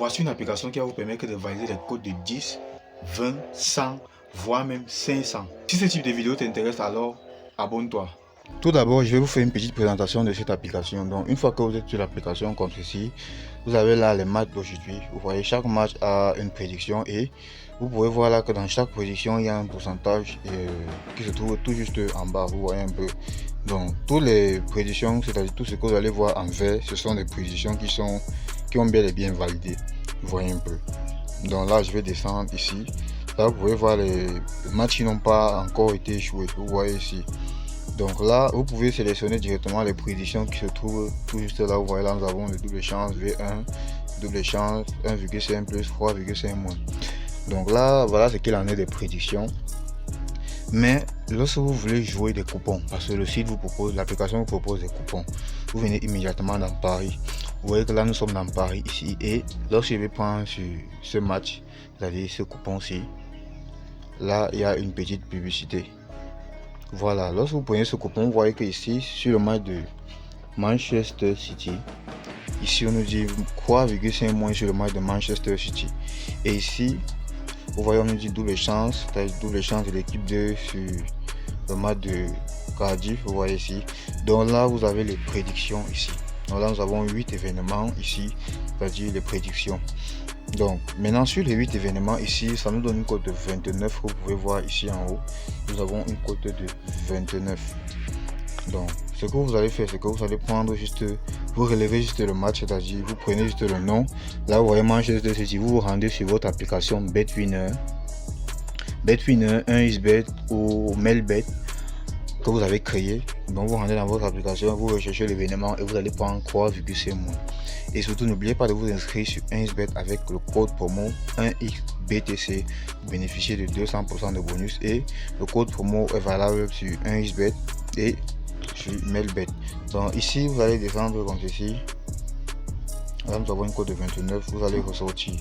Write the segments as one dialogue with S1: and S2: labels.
S1: Voici une application qui va vous permettre de valider les codes de 10, 20, 100, voire même 500. Si ce type de vidéo t'intéresse, alors abonne-toi. Tout d'abord, je vais vous faire une petite présentation de cette application. Donc, une fois que vous êtes sur l'application comme ceci, vous avez là les matchs d'aujourd'hui. Vous voyez, chaque match a une prédiction et vous pouvez voir là que dans chaque prédiction, il y a un pourcentage qui se trouve tout juste en bas. Vous voyez un peu. Donc, toutes les prédictions, c'est-à-dire tout ce que vous allez voir en vert, ce sont des prédictions qui ont bien et bien validé. Vous voyez un peu. Donc là, je vais descendre ici. Là, vous pouvez voir les matchs qui n'ont pas encore été joués. Vous voyez ici. Donc là, vous pouvez sélectionner directement les prédictions qui se trouvent tout juste là. Vous voyez là, nous avons le double chance V1, double chance 1,5 plus 3,5 moins. Donc là, voilà ce qu'il en est des prédictions. Mais lorsque vous voulez jouer des coupons, parce que le site vous propose, l'application vous propose des coupons, vous venez immédiatement dans Paris. Vous voyez que là nous sommes dans Paris ici, et lorsque je vais prendre sur ce match, c'est-à-dire ce coupon-ci, là il y a une petite publicité. Voilà, lorsque vous prenez ce coupon, vous voyez que ici sur le match de Manchester City, ici on nous dit 3,5 moins sur le match de Manchester City, et ici vous voyez on nous dit double chance, c'est-à-dire double chance de l'équipe 2 sur le match de Cardiff. Vous voyez ici, donc là vous avez les prédictions ici. Donc là nous avons 8 événements ici, c'est-à-dire les prédictions. Donc maintenant sur les 8 événements ici, ça nous donne une cote de 29 que vous pouvez voir ici en haut. Nous avons une cote de 29. Donc ce que vous allez faire, c'est que vous allez prendre juste, vous relevez juste le match, c'est-à-dire vous prenez juste le nom. Là vous voyez Manchester City, vous vous rendez sur votre application BetWinner, 1xBet ou Melbet que vous avez créé. Donc vous rendez dans votre application, vous recherchez l'événement et vous allez prendre 3,5 mois. Et surtout n'oubliez pas de vous inscrire sur 1xBet avec le code promo 1xBTC. Vous bénéficiez de 200% de bonus, et le code promo est valable sur 1xBet et sur Melbet. Donc ici vous allez descendre comme ceci. Là nous avons une cote de 29, vous allez ressortir.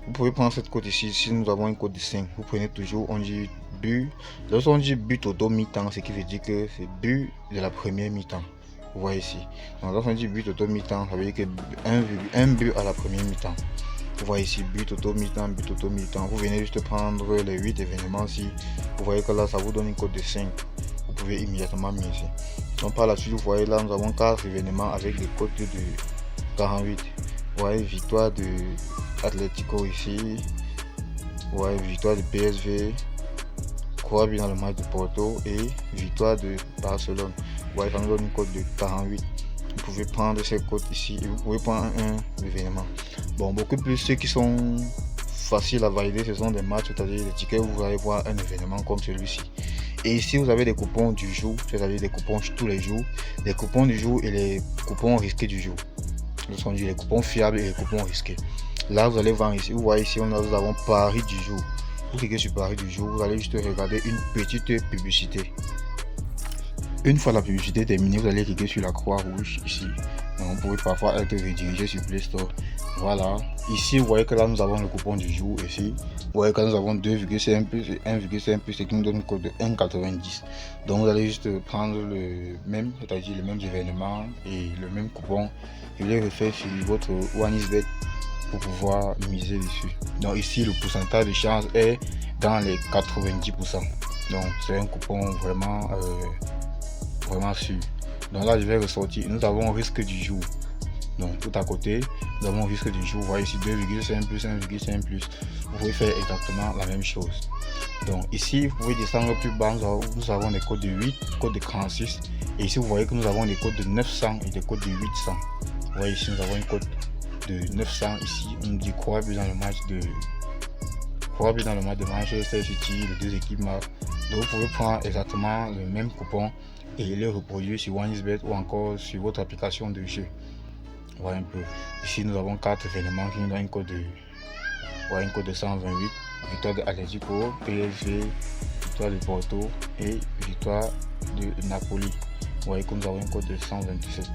S1: Vous pouvez prendre cette cote ici. Si nous avons une cote de 5, vous prenez toujours, on dit but. Lorsqu'on dit but auto mi-temps, ce qui veut dire que c'est but de la première mi-temps. Vous voyez ici. Donc lorsqu'on dit but auto mi-temps, ça veut dire que un but à la première mi-temps. Vous voyez ici, but auto mi-temps, but auto mi-temps. Vous venez juste prendre les 8 événements ici. Vous voyez que là ça vous donne une cote de 5. Vous pouvez immédiatement miser. Donc par la suite, vous voyez là nous avons 4 événements avec des cotes de 48. Vous voyez victoire de Atlético ici. Vous voyez victoire de PSV, croix bien dans le match de Porto, et victoire de Barcelone. Vous voyez, ça nous donne une cote de 48. Vous pouvez prendre ces cotes ici et vous pouvez prendre un événement. Bon, beaucoup plus ceux qui sont faciles à valider, ce sont des matchs, c'est-à-dire des tickets où vous allez voir un événement comme celui-ci. Et ici vous avez des coupons du jour, c'est-à-dire des coupons tous les jours, les coupons du jour et les coupons risqués du jour. Ce sont les coupons fiables et les coupons risqués. Là vous allez voir ici, vous voyez ici nous avons Paris du jour. Vous cliquez sur Paris du jour, vous allez juste regarder une petite publicité. Une fois la publicité terminée, vous allez cliquer sur la croix rouge ici. Donc, vous pouvez parfois être redirigé sur Play Store. Voilà. Ici, vous voyez que là, nous avons le coupon du jour. Ici, vous voyez que nous avons 2,5 plus et 1,5 plus, ce qui nous donne une cote de 1,90. Donc, vous allez juste prendre le même, c'est-à-dire les mêmes événements et le même coupon. Et vous les refaire sur votre 1xBet pour pouvoir miser dessus. Donc, ici, le pourcentage de chance est dans les 90%. Donc, c'est un coupon vraiment sûr. Donc là je vais ressortir, nous avons risque du jour. Donc tout à côté nous avons risque du jour. Vous voyez ici 2,5 plus 1,5 plus. Vous pouvez faire exactement la même chose. Donc ici vous pouvez descendre plus bas, nous avons des codes de 8, codes de 46, et ici vous voyez que nous avons des codes de 900 et des codes de 800. Vous voyez ici nous avons une code de 900. Ici on nous dit croix but dans le match de Manchester City, les deux équipes marquent. Donc vous pouvez prendre exactement le même coupon et les reproduire sur 1xBet ou encore sur votre application de jeu. Voilà un peu. Ici nous avons 4 événements qui nous donnent une cote de 128, victoire de Atlético, PSV, victoire de Porto et victoire de Napoli. Vous voyez que nous avons une cote de 127.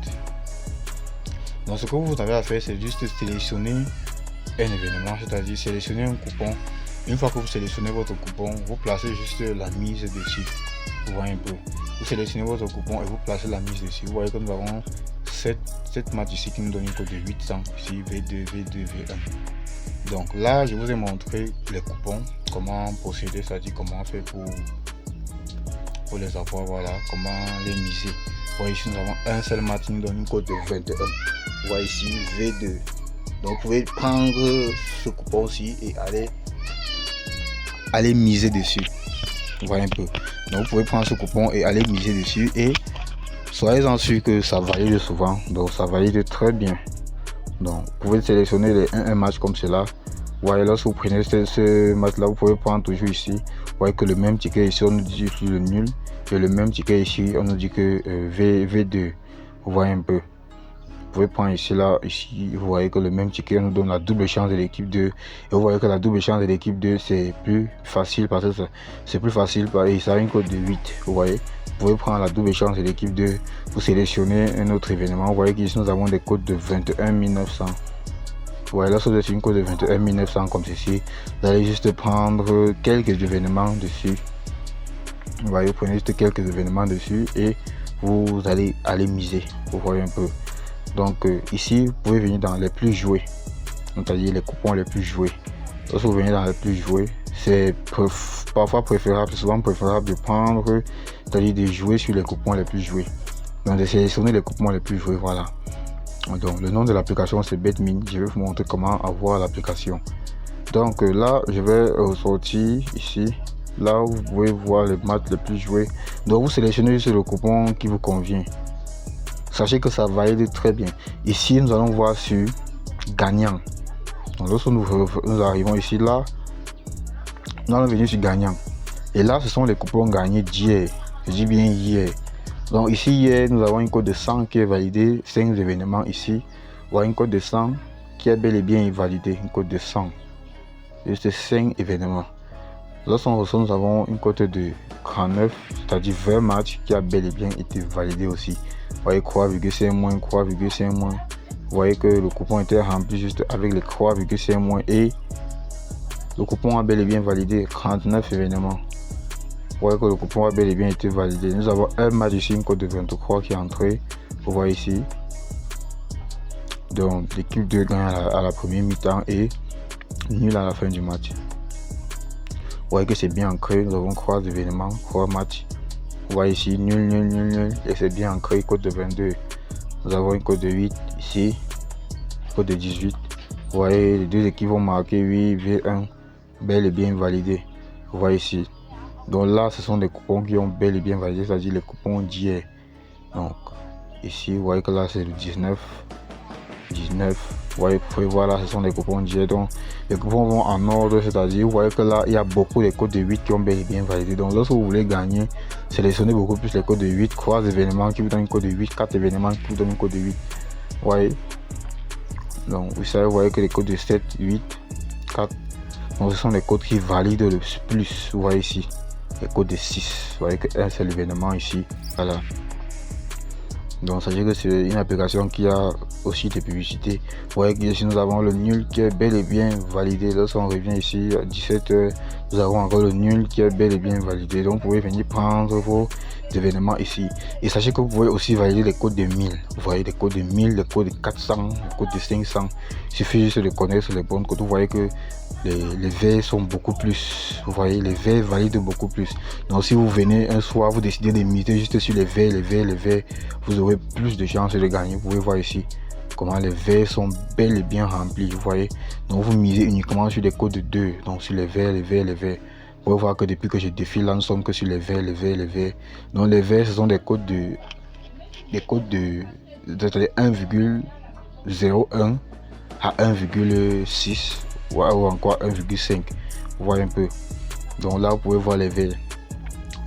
S1: Donc ce que vous avez à faire, c'est juste sélectionner un événement, c'est-à-dire sélectionner un coupon. Une fois que vous sélectionnez votre coupon, vous placez juste la mise dessus. Vous voyez un peu. Vous sélectionnez votre coupon et vous placez la mise dessus. Vous voyez que nous avons 7 matchs ici qui nous donne une cote de 800, ici V2, V2, V1. Donc là, je vous ai montré les coupons, comment procéder, c'est-à-dire comment faire pour les avoir, voilà, comment les miser. Voyez ici, nous avons un seul match qui nous donne une cote de 21. Voyez ici, V2. Donc vous pouvez prendre ce coupon aussi et aller miser dessus. Voilà un peu. Donc vous pouvez prendre ce coupon et aller miser dessus et soyez-en sûr que ça valide souvent. Donc ça valide très bien. Donc vous pouvez sélectionner les 1 match comme cela. Vous voyez, lorsque vous prenez ce match là, vous pouvez prendre toujours ici. Vous voyez que le même ticket ici on nous dit le nul et le même ticket ici on nous dit que V2. Vous voyez un peu. Vous pouvez prendre ici, là, ici, vous voyez que le même ticket nous donne la double chance de l'équipe 2. Et vous voyez que la double chance de l'équipe 2, c'est plus facile parce que c'est plus facile et ça a une cote de 8. Vous voyez, vous pouvez prendre la double chance de l'équipe 2. Vous sélectionnez un autre événement. Vous voyez qu'ici, nous avons des cotes de 21 900. Vous voyez, là, si vous êtes une cote de 21 900 comme ceci, vous allez juste prendre quelques événements dessus. Vous voyez, vous prenez juste quelques événements dessus et vous allez miser. Vous voyez un peu. Donc ici, vous pouvez venir dans les plus joués, c'est-à-dire les coupons les plus joués. Lorsque vous venez dans les plus joués, c'est parfois préférable, souvent préférable de prendre, c'est-à-dire de jouer sur les coupons les plus joués. Donc de sélectionner les coupons les plus joués, voilà. Donc le nom de l'application c'est BetMin. Je vais vous montrer comment avoir l'application. Donc là, je vais sortir ici. Là où vous pouvez voir les matchs les plus joués. Donc vous sélectionnez juste le coupon qui vous convient. Sachez que ça valide très bien. Ici, nous allons voir sur gagnant. Donc, lorsque nous arrivons ici, là, nous allons venir sur gagnant. Et là, ce sont les coupons gagnés d'hier. Je dis bien hier. Donc, ici, hier, nous avons une cote de 100 qui est validée. 5 événements ici. Voilà une cote de 100 qui est bel et bien validée. Une cote de 100. Juste 5 événements. Lorsqu'on reçoit, nous avons une cote de 39, c'est-à-dire 20 matchs qui a bel et bien été validé aussi. Vous voyez, croix,5 moins, croix,5 moins. Vous voyez que le coupon était rempli juste avec les croix,5 moins et le coupon a bel et bien validé 39 événements. Vous voyez que le coupon a bel et bien été validé. Nous avons un match ici, une cote de 23 qui est entrée. Vous voyez ici. Donc l'équipe 2 gagne à la première mi-temps et nul à la fin du match. Vous voyez que c'est bien ancré. Nous avons 3 événements, 3 matchs. Vous voyez ici, nul, et c'est bien ancré, code de 22. Nous avons une code de 8 ici, code de 18. Vous voyez, les deux équipes vont marquer 8, V1, bel et bien validé. Vous voyez ici. Donc là, ce sont des coupons qui ont bel et bien validé, c'est-à-dire les coupons d'hier. Donc, ici, vous voyez que là, c'est le 19. Vous voyez, vous pouvez voir là, ce sont des coupons d'hier. Donc, les coupons vont en ordre, c'est-à-dire, vous voyez que là, il y a beaucoup de codes de 8 qui ont bel et bien validé. Donc, lorsque vous voulez gagner, sélectionnez beaucoup plus les codes de 8, 3 événements qui vous donnent une code de 8, 4 événements qui vous donnent une code de 8. Vous voyez. Donc, vous voyez que les codes de 7, 8, 4. Donc, ce sont les codes qui valident le plus. Vous voyez ici, les codes de 6. Vous voyez qu'un seul événement ici. Voilà. Donc sachez que c'est une application qui a aussi des publicités. Vous voyez qu'ici nous avons le nul qui est bel et bien validé. Lorsqu'on revient ici à 17h, nous avons encore le nul qui est bel et bien validé. Donc vous pouvez venir prendre vos événements ici. Et sachez que vous pouvez aussi valider les codes de 1000. Vous voyez les codes de 1000, les codes de 400, les codes de 500. Il suffit juste de connaître les bonnes codes. Vous voyez que les verts sont beaucoup plus. Vous voyez, les verts valident beaucoup plus. Donc si vous venez un soir, vous décidez de miser juste sur les verts, vous aurez plus de chances de gagner. Vous pouvez voir ici comment les verts sont bel et bien remplis. Vous voyez, donc vous misez uniquement sur des codes de 2, donc sur les verts. Vous pouvez voir que depuis que je défile là, nous sommes que sur les verts. Donc les verts, ce sont des codes de 1,01 à 1,6 ou encore 1,5. Vous voyez un peu. Donc là, vous pouvez voir les verts.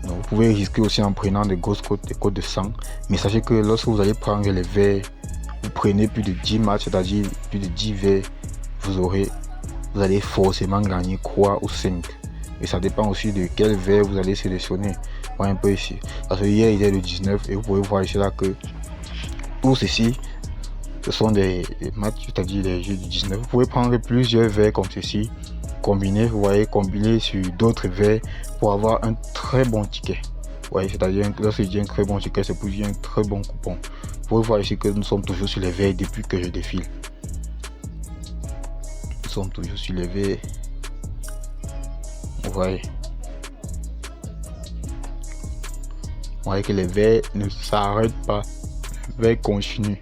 S1: Donc vous pouvez risquer aussi en prenant des grosses cotes, des cotes de 100. Mais sachez que lorsque vous allez prendre les verts, vous prenez plus de 10 matchs, c'est-à-dire plus de 10 verts, vous allez forcément gagner croix ou 5. Et ça dépend aussi de quel verre vous allez sélectionner. Voyez un peu ici. Parce que hier il est le 19 et vous pouvez voir ici là que tout ceci, ce sont des matchs, c'est-à-dire les jeux du 19. Vous pouvez prendre plusieurs verres comme ceci, combiner, vous voyez, combiner sur d'autres verres pour avoir un très bon ticket. Vous voyez, c'est-à-dire lorsque je dis un très bon ticket, c'est pour dire un très bon coupon. pouvez voir ici que nous sommes toujours sur les verts depuis que je défile. Nous sommes toujours sur les verts. Vous voyez que les verts ne s'arrêtent pas. Les verts continuent.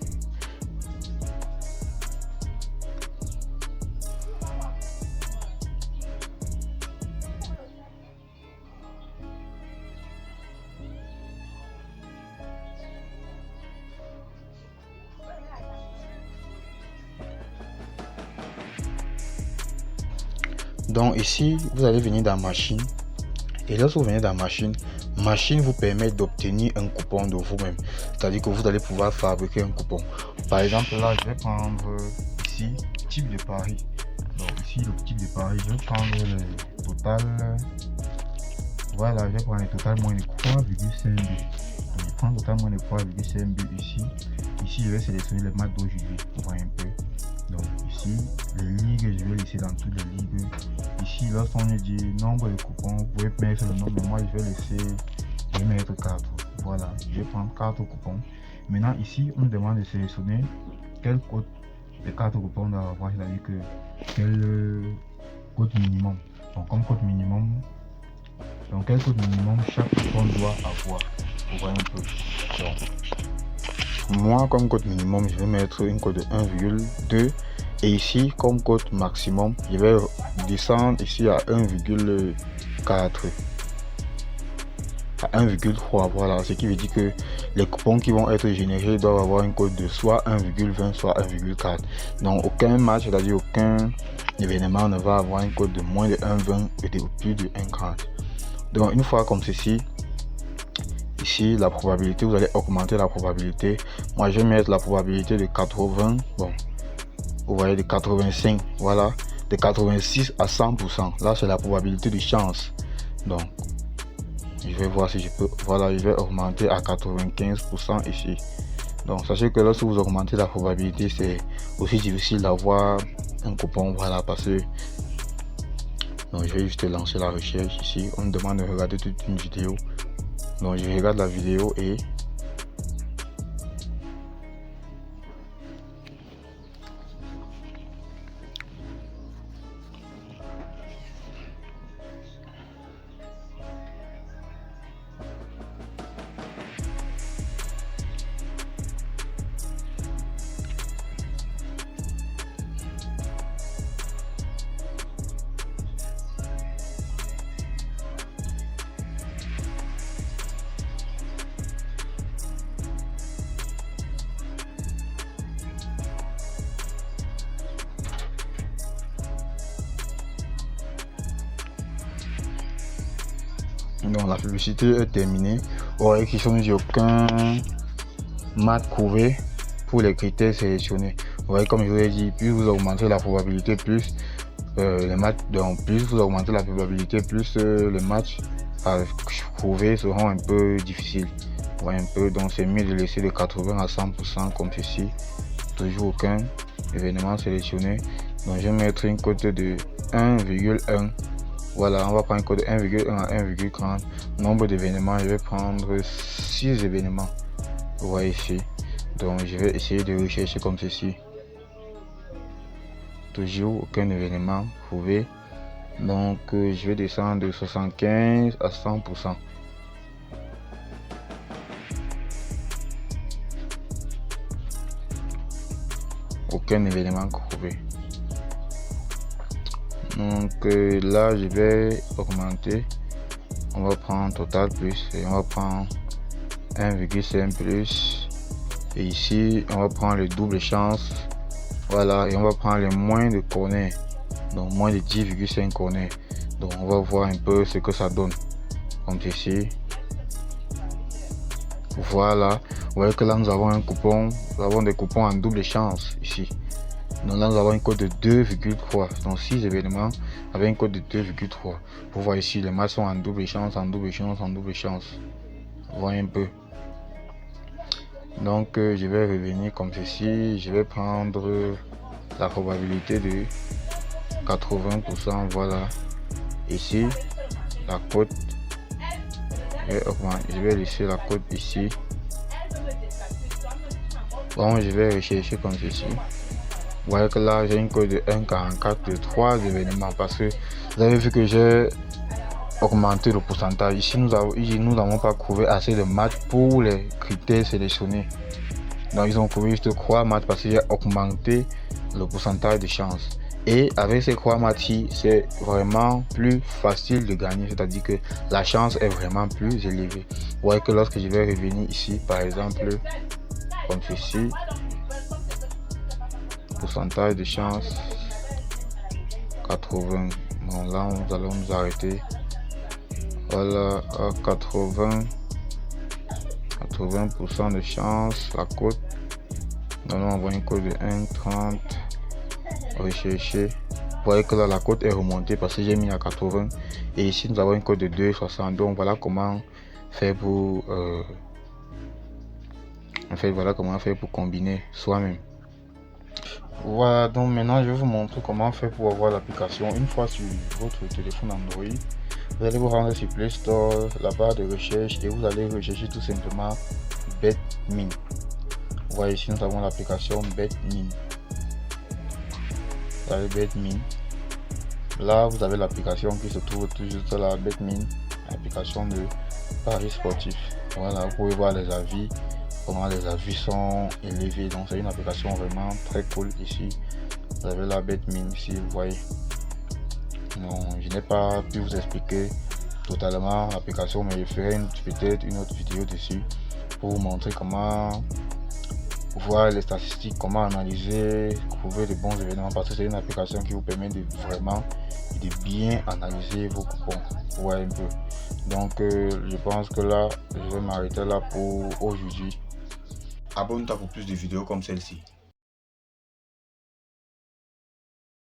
S1: Donc ici, vous allez venir dans machine. Et lorsque vous venez dans machine vous permet d'obtenir un coupon de vous-même. C'est-à-dire que vous allez pouvoir fabriquer un coupon. Par exemple, là, je vais prendre ici type de pari. Donc ici, le type de pari, je vais prendre le total. Voilà, je vais prendre le total moins de 3,5 buts. Donc je prends le total moins de 3,5 buts ici. Ici, je vais sélectionner les matchs d'aujourd'hui. Vous voyez un peu. Donc ici, les ligues, je vais laisser dans toutes les ligues. Ici, lorsqu'on nous dit nombre de coupons, vous pouvez mettre le nombre, mais moi je vais mettre 4. Voilà, je vais prendre 4 coupons. Maintenant ici, on nous demande de sélectionner quel code les 4 coupons on doit avoir, c'est-à-dire que quel code minimum. Donc comme code minimum, quel code minimum chaque coupon doit avoir. Vous voyez un peu. Donc, moi comme code minimum, je vais mettre une code de 1,2. Et ici, comme code maximum, je vais descendre ici à 1,4, à 1,3. Voilà, ce qui veut dire que les coupons qui vont être générés doivent avoir une code de soit 1,20, soit 1,4. Donc, aucun match, c'est-à-dire aucun événement ne va avoir une code de moins de 1,20 et de plus de 1,40. Donc, une fois comme ceci, ici, la probabilité, vous allez augmenter la probabilité. Moi, je vais mettre la probabilité de 80. Bon. Vous voyez, de 85, voilà, de 86 à 100%. Là, c'est la probabilité de chance. Donc, je vais voir si je peux. Voilà, je vais augmenter à 95% ici. Donc, sachez que lorsque vous augmentez la probabilité, c'est aussi difficile d'avoir un coupon. Voilà, parce que. Donc, je vais juste lancer la recherche ici. On me demande de regarder toute une vidéo. Donc, je regarde la vidéo et. Donc la publicité est terminée. Ouais, qui sont aucun match prouvé pour les critères sélectionnés. Vous voyez, comme je vous ai dit, plus vous augmentez la probabilité, plus les matchs, donc plus vous augmentez la probabilité, plus les matchs à prouver seront un peu difficiles. Vous voyez un peu, donc c'est mieux de laisser de 80 à 100% comme ceci. Toujours aucun événement sélectionné. Donc je vais mettre une cote de 1,1. Voilà, on va prendre un code de 1,1 à 1,30. Nombre d'événements, je vais prendre 6 événements. Vous voyez ici. Donc je vais essayer de rechercher comme ceci. Toujours aucun événement prouvé. Donc je vais descendre de 75 à 100%. Aucun événement prouvé. Donc là je vais augmenter. On va prendre total plus et on va prendre 1,5 plus. Et ici on va prendre le double chance. Voilà, et on va prendre les moins de corners. Donc moins de 10,5 corners. Donc on va voir un peu ce que ça donne. Comme ici. Voilà. Vous voyez que là nous avons un coupon. Nous avons des coupons en double chance ici. Donc là nous avons un code de 2,3. Donc 6 événements avec un code de 2,3. Vous voyez ici les matchs sont en double chance, en double chance, en double chance. Vous voyez un peu. Donc je vais revenir comme ceci. Je vais prendre la probabilité de 80%. Voilà. Ici la cote. Je vais laisser la cote ici. Bon, je vais rechercher comme ceci. Vous voyez que là, j'ai une cote de 1,44 de 3 événements parce que vous avez vu que j'ai augmenté le pourcentage. Ici, nous n'avons pas trouvé assez de matchs pour les critères sélectionnés. Donc, ils ont trouvé juste 3 matchs parce que j'ai augmenté le pourcentage de chance. Et avec ces 3 matchs-ci, c'est vraiment plus facile de gagner. C'est-à-dire que la chance est vraiment plus élevée. Vous voyez que lorsque je vais revenir ici, par exemple, comme ceci, pourcentage de chance 80. Bon, là, nous allons nous arrêter. Voilà, 80% de chance, la cote. Nous allons avoir une cote de 1,30. Rechercher. Vous voyez que là, la cote est remontée parce que j'ai mis à 80. Et ici, nous avons une cote de 2,60. Donc, voilà comment faire pour... voilà comment faire pour combiner soi-même. Voilà, donc maintenant je vais vous montrer comment faire pour avoir l'application. Une fois sur votre téléphone Android, vous allez vous rendre sur Play Store, la barre de recherche, et vous allez rechercher tout simplement BetMin. Vous voyez ici, nous avons l'application BetMin. Vous avez BetMin. Là, vous avez l'application qui se trouve tout juste là, BetMin, application de paris sportif. Voilà, vous pouvez voir les avis. Comment les avis sont élevés, donc c'est une application vraiment très cool. Ici vous avez la BetMin, ici vous voyez. Non, je n'ai pas pu vous expliquer totalement l'application, mais je ferai peut-être une autre vidéo dessus pour vous montrer comment voir les statistiques, comment analyser, trouver de bons événements, parce que c'est une application qui vous permet de vraiment de bien analyser vos coupons. Vous voyez un peu. Donc je pense que là je vais m'arrêter là pour aujourd'hui. Abonne-toi pour plus de vidéos comme celle-ci.